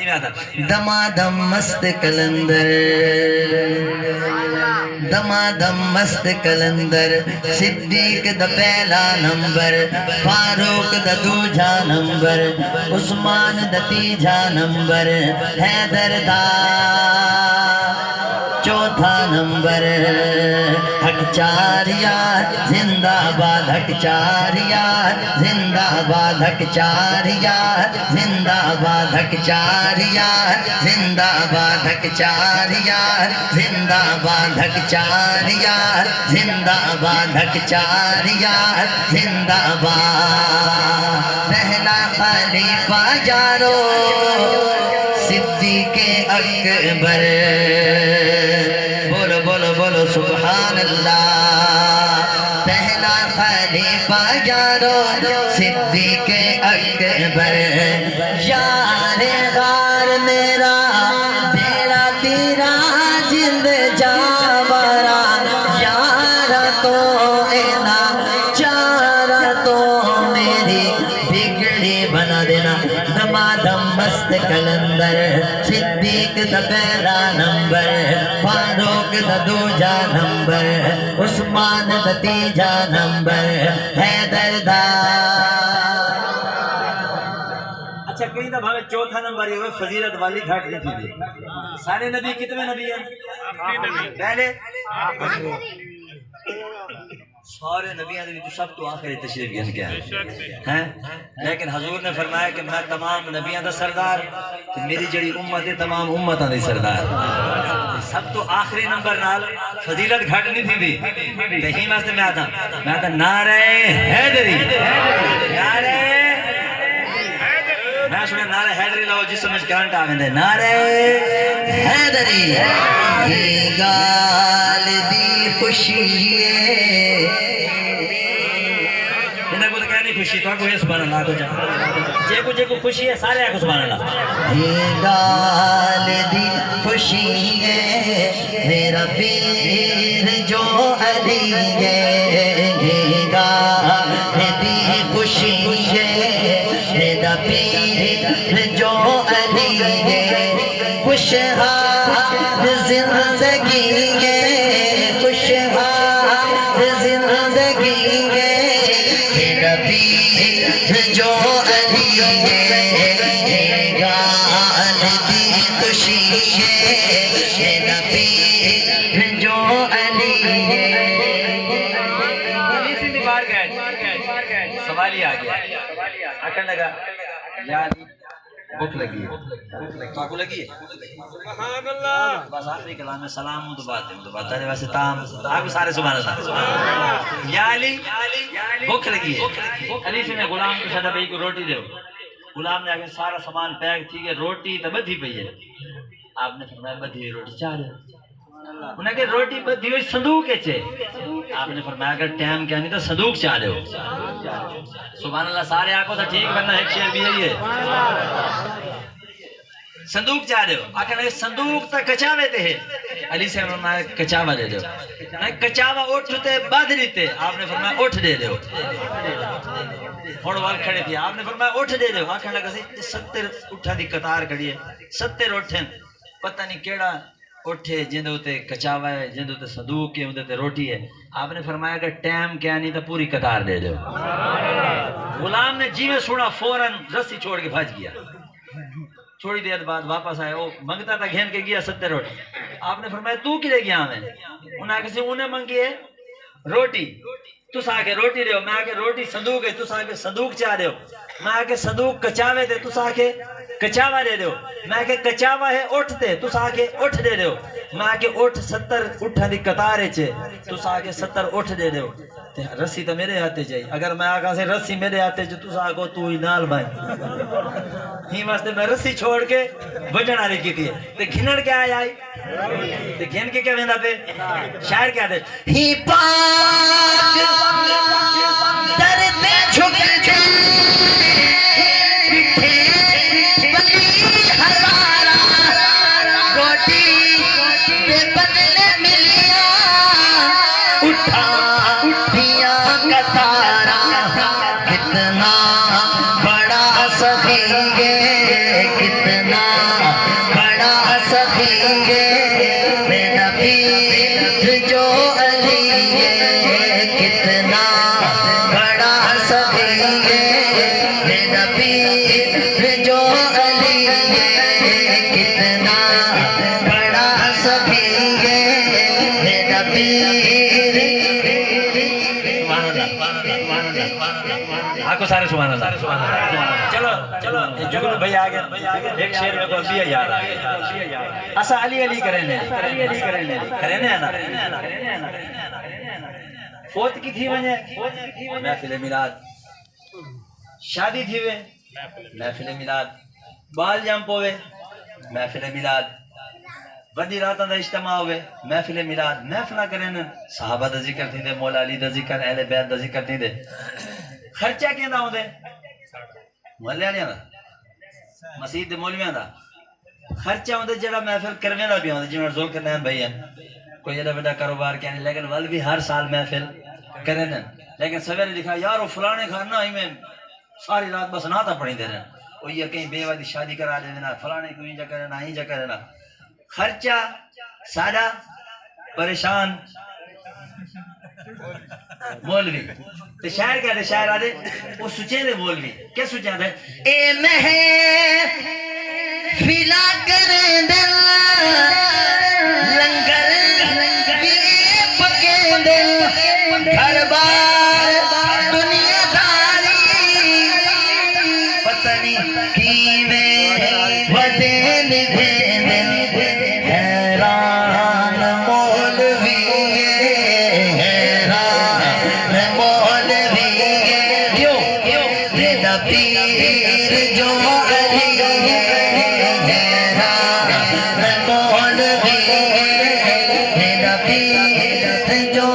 میں آتا دمادم مست کلندر دمادم مست کلندر صدیق دا پہلا نمبر فاروق دا دوجا نمبر عثمان دا تیجا نمبر حیدر دا چوتھا نمبر حق چار یار زندہ باد حق چار یار زندہ باد حق چار یار زندہ باد حق چار یار زندہ باد حق چار یار زندہ باد حق چار یار زندہ باد حق چار یار زندہ باد پہلا خلیفہ یارو صدیق اکبر بولو بولو بولو سبحان اللہ پہلا خلیفہ یارو صدیق اکبر یار غار میرا بیڑا تیرا جلد جاورا یارا تو اینا چارا تو میری بگڑی بنا دینا دمادم مست کلندر صدیق دا پہلا نمبر فاروق دا دوجا نمبر عثمان دا تیجا نمبر حیدر دا اچھا کہیں دا بھاوے چوتھا نمبر یہ فضیلت والی گھاٹ نہیں تھی سارے نبی کتنے نبی ہیں پہلے سارے نبیوں نے سب تو آخری تشریف گن کیا ہے لیکن حضور نے فرمایا کہ میں تمام نبیوں دا سردار میری جڑی امت ہے تمام امتاں دی سردار سب تو آخری نمبر نال فضیلت گھٹ نہیں تھی کہیں واسطے میں آتا نعرہ حیدری نعرہ میں سنے نعرہ حیدری لاؤ جس سمجھ کرنٹ آگے دے نعرہ حیدری یہ گال دی خوشی انہیں کو تو کہنی خوشی تو آگو یہ سبحان اللہ کو جا جے کو خوشی ہے سارے آگو سبحان اللہ یہ گال دی خوشی ہے میرا پیر جو علی ہے یہ گال دی خوشی ہے میرا پیر جو علی ہے خوشحال زندگی ہے خوشحال زندگی ہے میرا پیر جو علی ہے گال دی خوشی ہے میرا پیر جو علی ہے سوال ہی آ گیا آکر لگا یاد بھوک لگی ہے کاکو لگی ہے سبحان اللہ بس آخری کلام میں سلام ہوں تو بات ہے تو بات ہے ویسے تام آپ بھی سارے سبحان اللہ یا علی بھوک لگی ہے علی سے نے غلام کو شہدہ بھائی کو روٹی دے غلام نے آگے سارا سامان پیک تھی کہ روٹی تو بدھی پئی ہے آپ نے فرمایا بدھی ہوئی روٹی چاہ رہے انہیں کہ روٹی بدھی ہوئی صندوق ہے چھے آپ نے فرمایا اگر ٹائم کیا نہیں تو صندوق چاہ رہے ہو سبحان اللہ سارے آنکھوں تھا ٹھیک ورنہ ایک شعر بھی ہے صندوق چاہ رہے ہو آخر نے صندوق تا کچاوے تے ہیں علی سے فرمایا کچاوا دے دے کچاوا اٹھتے بادری تے آپ نے فرمایا اٹھ دے دے وال کھڑے تھے آپ نے فرمایا اٹھ دے دے آخر لگا سی 70 اٹھا دی قطار کھڑی ہے 70 اٹھیں پتہ نہیں کیڑا اٹھے جن ہوتے کچاوا ہے جن ہوتے صندوق ہے ہوتے روٹی ہے آپ نے فرمایا کہ ٹائم کیا نہیں تو پوری قطار دے دو غلام نے جی میں سونا فوراً رسی چھوڑ کے بھاج گیا تھوڑی دیر بعد واپس آئے وہ منگتا تھا گھین کے گیا 70 روٹی آپ نے فرمایا تو کی لے گیا ہمیں انہیں کسی انہیں منگی ہے روٹی تس آکے روٹی دے ہو میں آکے روٹی صندوق ہے تس آکے صندوق چاہ دے ہو میں آکے صندوق کچاوے دے تس آکے کچاوا دے دے ہو میں آکے کچاوا ہے اٹھ دے تس آکے اٹھ دے دے ہو میں آکے اٹھ 70 اٹھا دی قطارے چھے تس آکے 70 اٹھ دے دے ہو رسی تو میرے ہاتھے چاہیے اگر میں آگا سے رسی میرے ہاتھے چھے تس آکو تو ہی نال بھائی ہی واسطے میں رسی چھوڑ کے بجن آنے کی تھی تے گھنڑ کے آئی تے گھن کے کیا ویندہ پہ شاعر کیا دے ہی پاک در پہ جھک جھک کتنا بڑا سخی ہے کتنا کو سارے سبحان اللہ. چلو چلو جگنو بھائی آگے ایک شیر میں کو بھی یاد آ گیا. اسا علی علی کرنے کرنے نا فوت کی تھی ونے محفل میلاد, شادی تھی وے محفل میلاد, بال جمپ ہوئے محفل میلاد, وڈی راتاں دا اجتماع ہوئے محفل میلاد. محفلہ کرن صحابہ دا ذکر تھی دے, مولا علی دا ذکر, اہل بیت دا ذکر تھی دے. خرچہ کیندا ہوندے محلے والےاں دا, مسجد دے مولویاں دا خرچہ ہوندے جڑا محفل کرویں دا بھی ہوندا, جویں ذوالقرنین بھائی ہیں کوئی ایڈا بڑا کاروبار کہنے, لیکن ول بھی ہر سال محفل کرن. لیکن سویرے لکھا یار وہ فلانے کھانا ہی میں ساری رات بس نہ تا پڑھی دے رہے, وہ یہ کہیں بیوہ دی شادی کرا دے دینا, فلانے کو ہی جا کرنا ہی جا کرنا. خرچہ سارا پریشان مولوی تے شاعر کہتے, شاعر آدھے وہ سچے دے مولوی کیا سچے دے اے محفلا کریں دل لنگر بھی پکیں دل گھر بار دنیا داری پتہ نہیں کیویں ودین دے پیر جو علی میرا پیر جو